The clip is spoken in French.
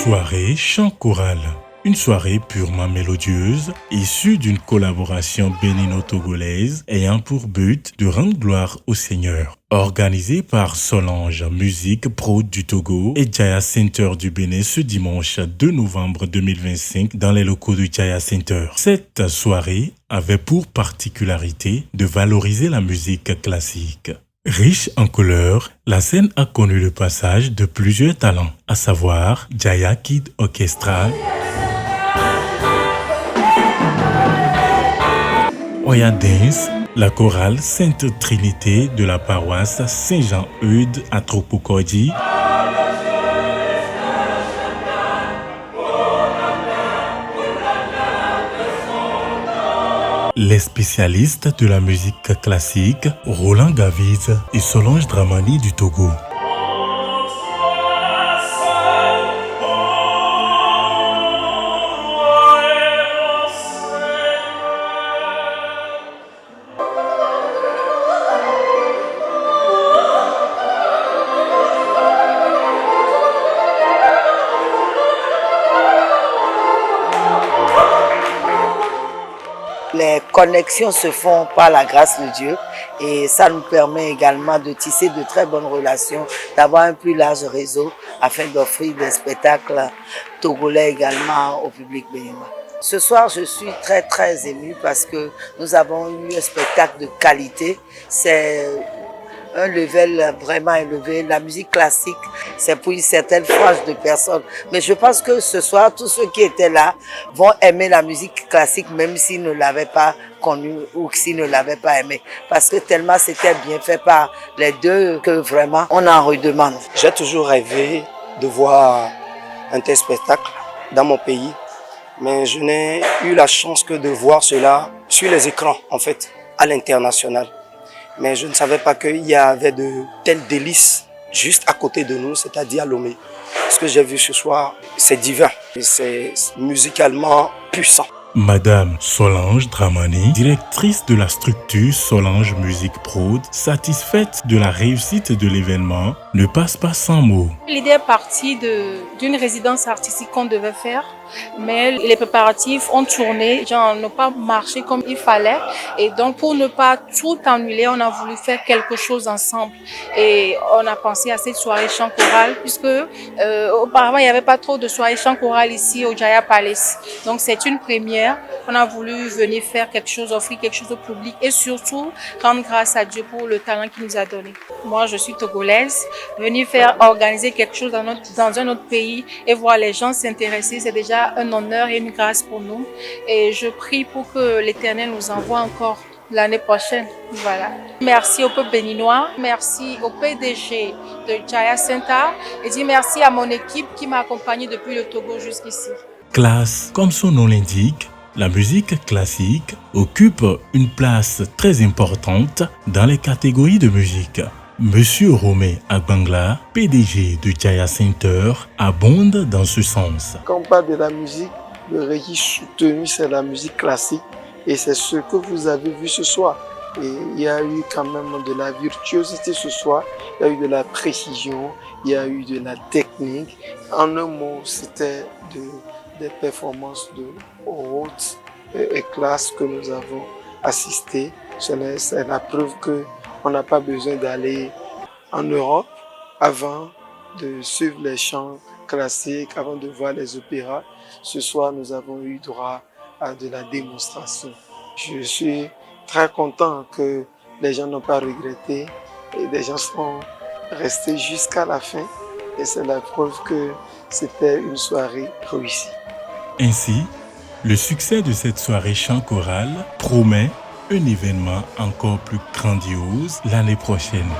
Soirée chant choral. Une soirée purement mélodieuse, issue d'une collaboration bénino-togolaise ayant pour but de rendre gloire au Seigneur. Organisée par Solange Musique Prod du Togo et Jaya Center du Bénin ce dimanche 2 novembre 2025 dans les locaux de Jaya Center. Cette soirée avait pour particularité de valoriser la musique classique. Riche en couleurs, la scène a connu le passage de plusieurs talents, à savoir Jaya Kid Orchestra, Oya Dance, la chorale Sainte Trinité de la paroisse Saint-Jean-Eudes à Tropokordi, les spécialistes de la musique classique Roland Gaviz et Solange Dramani du Togo. Les connexions se font par la grâce de Dieu et ça nous permet également de tisser de très bonnes relations, d'avoir un plus large réseau afin d'offrir des spectacles togolais également au public béninois. Ce soir, je suis très émue parce que nous avons eu un spectacle de qualité. C'est un level vraiment élevé. La musique classique, c'est pour une certaine frange de personnes. Mais je pense que ce soir, tous ceux qui étaient là vont aimer la musique classique, même s'ils ne l'avaient pas connue ou s'ils ne l'avaient pas aimée. Parce que tellement c'était bien fait par les deux que vraiment on en redemande. J'ai toujours rêvé de voir un tel spectacle dans mon pays. Mais je n'ai eu la chance que de voir cela sur les écrans, en fait, à l'international. Mais je ne savais pas qu'il y avait de tels délices juste à côté de nous, c'est-à-dire à Lomé. Ce que j'ai vu ce soir, c'est divin. C'est musicalement puissant. Madame Solange Dramani, directrice de la structure Solange Musique Prod, satisfaite de la réussite de l'événement, ne passe pas sans mots. L'idée est partie d'une résidence artistique qu'on devait faire, mais les préparatifs ont tourné, n'ont pas marché comme il fallait. Et donc, pour ne pas tout annuler, on a voulu faire quelque chose ensemble. Et on a pensé à cette soirée chant choral, puisque auparavant, il n'y avait pas trop de soirées chant choral ici au Jaya Palace. Donc, c'est une première. On a voulu venir faire quelque chose, offrir quelque chose au public et surtout rendre grâce à Dieu pour le talent qu'il nous a donné. Moi, je suis togolaise. Venir organiser quelque chose dans un autre pays et voir les gens s'intéresser, c'est déjà un honneur et une grâce pour nous. Et je prie pour que l'Éternel nous envoie encore l'année prochaine. Voilà. Merci au peuple béninois, merci au PDG de Jaya Center et dis merci à mon équipe qui m'a accompagné depuis le Togo jusqu'ici. Classe, comme son nom l'indique, la musique classique occupe une place très importante dans les catégories de musique. Monsieur Romé Agbangla, PDG de Jaya Center, abonde dans ce sens. Quand on parle de la musique, le registre soutenu, c'est la musique classique et c'est ce que vous avez vu ce soir. Et il y a eu quand même de la virtuosité ce soir, il y a eu de la précision, il y a eu de la technique. En un mot, c'était des performances de haute classe que nous avons assistées. C'est la preuve qu'on n'a pas besoin d'aller en Europe avant de suivre les chants classiques, avant de voir les opéras. Ce soir, nous avons eu droit à de la démonstration. Je suis très content que les gens n'ont pas regretté et les gens sont restés jusqu'à la fin. Et c'est la preuve que c'était une soirée réussie. Ainsi, le succès de cette soirée chant choral promet un événement encore plus grandiose l'année prochaine.